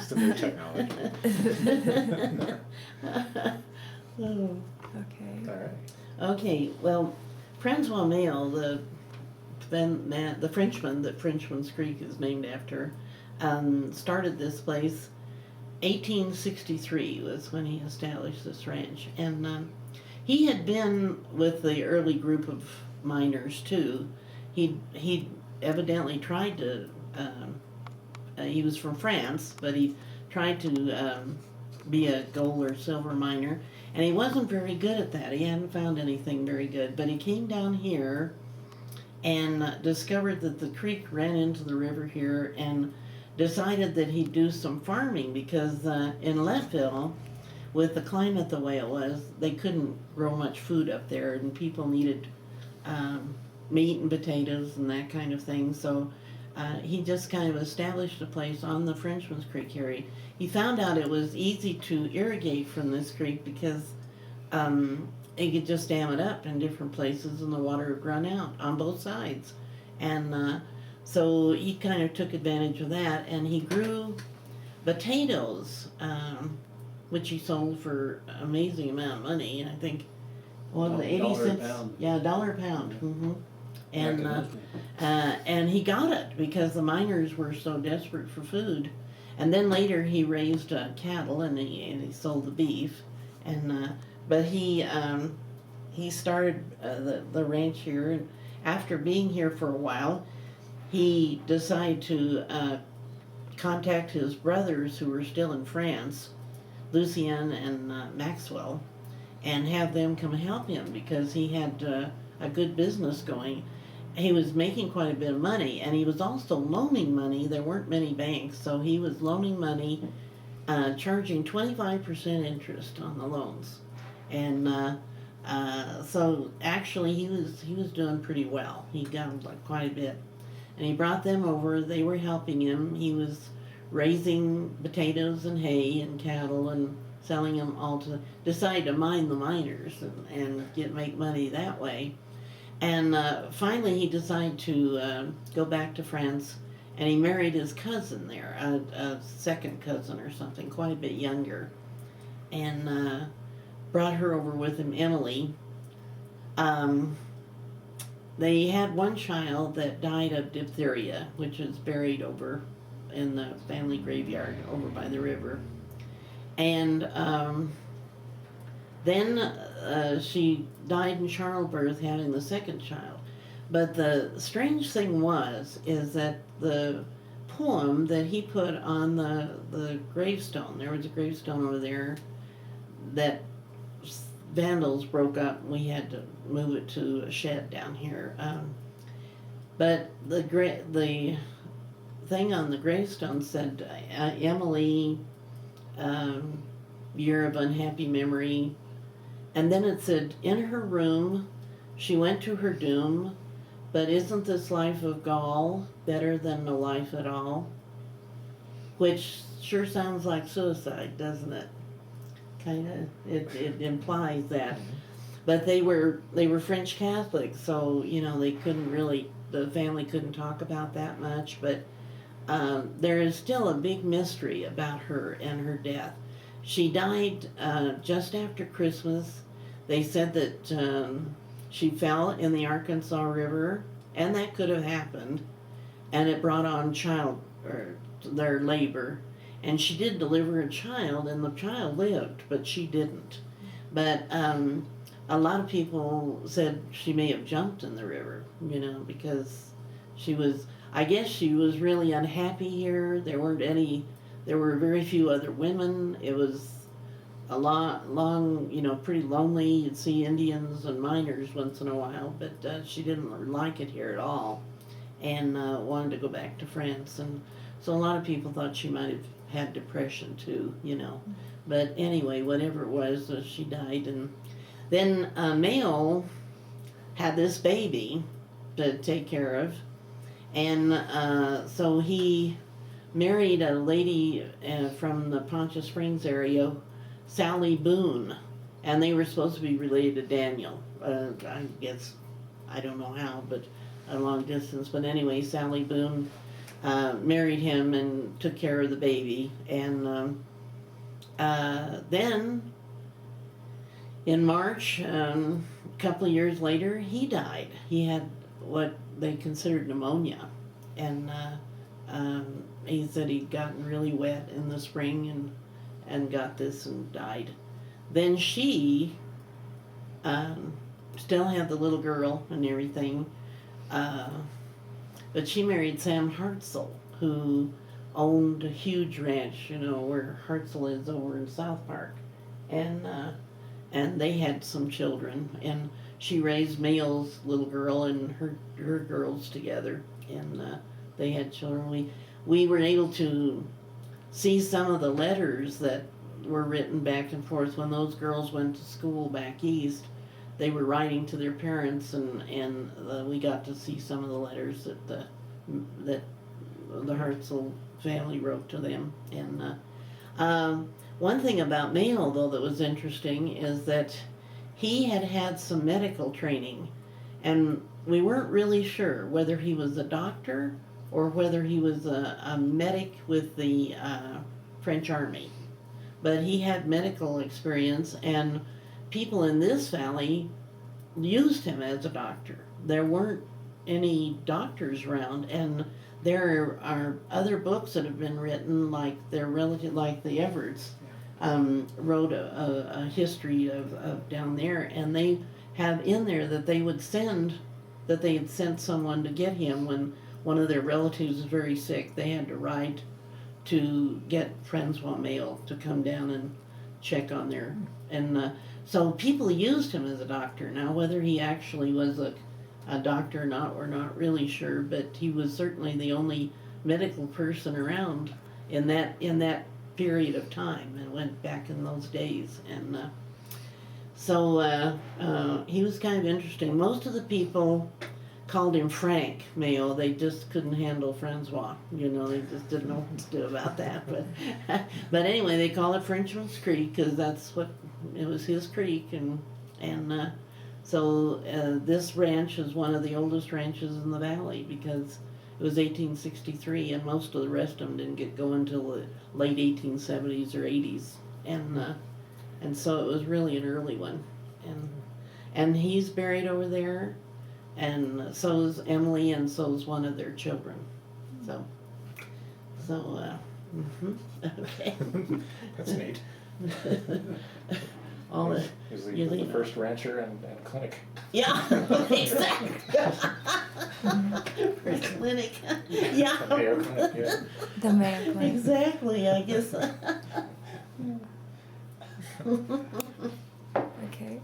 to new technology. Oh. Okay. All right. Okay, well, Francois Mail, the Frenchman that Frenchman's Creek is named after, started this place. 1863 was when he established this ranch, and he had been with the early group of miners too. He evidently tried to. He was from France, but he tried to be a gold or silver miner, and he wasn't very good at that. He hadn't found anything very good, but he came down here and discovered that the creek ran into the river here, and decided that he'd do some farming because in Leadville, with the climate the way it was, they couldn't grow much food up there, and people needed meat and potatoes and that kind of thing. So he just kind of established a place on the Frenchman's Creek area. He found out it was easy to irrigate from this creek because he could just dam it up in different places and the water would run out on both sides. And so he kind of took advantage of that, and he grew potatoes, which he sold for an amazing amount of money. I think, what, 80 cents? Yeah, $1 a pound. Mm-hmm. And he got it because the miners were so desperate for food. And then later he raised cattle, and he sold the beef. And but he started the ranch here, and after being here for a while, he decided to contact his brothers who were still in France, Lucien and Maxwell, and have them come help him because he had a good business going. He was making quite a bit of money, and he was also loaning money. There weren't many banks, so he was loaning money, charging 25% interest on the loans. And so actually he was doing pretty well. He got like quite a bit. And he brought them over. They were helping him. He was raising potatoes and hay and cattle and selling them all to, decide to mine the miners and make money that way. And finally he decided to go back to France, and he married his cousin there, a second cousin or something, quite a bit younger, and brought her over with him, Emily. They had one child that died of diphtheria, which is buried over in the family graveyard over by the river. And then she died in childbirth, having the second child. But the strange thing is that the poem that he put on the gravestone, there was a gravestone over there that vandals broke up, and we had to move it to a shed down here. But the thing on the gravestone said, Emily, year of unhappy memory. And then it said, in her room, she went to her doom, but isn't this life of gall better than no life at all? Which sure sounds like suicide, doesn't it? Kind of, it implies that. But they were French Catholics, so they couldn't really, the family couldn't talk about that much. But there is still a big mystery about her and her death. She died just after Christmas. They said that she fell in the Arkansas River, and that could have happened, and it brought on their labor. And she did deliver a child, and the child lived, but she didn't. But a lot of people said she may have jumped in the river, because I guess she was really unhappy here. There were very few other women. It was pretty lonely. You'd see Indians and miners once in a while, but she didn't like it here at all, and wanted to go back to France. And so a lot of people thought she might have had depression too, But anyway, whatever it was, she died. And then Mayo had this baby to take care of, and so he married a lady from the Poncha Springs area, Sally Boone, and they were supposed to be related to Daniel. I guess, I don't know how, but a long distance. But anyway, Sally Boone married him and took care of the baby. And then in March, a couple of years later, he died. He had what they considered pneumonia. And he said he'd gotten really wet in the spring and got this and died. Then she still had the little girl and everything, but she married Sam Hartzell, who owned a huge ranch, where Hartzell is over in South Park, and they had some children, and she raised Mayle's little girl and her girls together, and they had children. We were able to see some of the letters that were written back and forth when those girls went to school back east. They were writing to their parents, and we got to see some of the letters that the Hartzell family wrote to them. And one thing about Mayle, though, that was interesting is that he had some medical training, and we weren't really sure whether he was a doctor or whether he was a medic with the French Army. But he had medical experience, and people in this valley used him as a doctor. There weren't any doctors around, and there are other books that have been written, like their relative, like the Everetts wrote a history of down there, and they have in there that they had sent someone to get him when one of their relatives was very sick. They had to ride to get Francois Mayle to come down and check on their, and so people used him as a doctor. Now, whether he actually was a doctor or not, we're not really sure, but he was certainly the only medical person around in that period of time, and went back in those days. And so he was kind of interesting. Most of the people called him Frank Mayo. They just couldn't handle Francois. They just didn't know what to do about that. But anyway, they call it Frenchman's Creek because that's what it was, his creek, and so this ranch is one of the oldest ranches in the valley because it was 1863, and most of the rest of them didn't get going until the late 1870s or 80s, and so it was really an early one, and he's buried over there. And so is Emily, and so is one of their children. So, okay. That's neat. All He was the first rancher and clinic. Yeah, exactly. First clinic. Yeah. The Mayo Clinic, yeah. The Mayo Clinic. Exactly, I guess.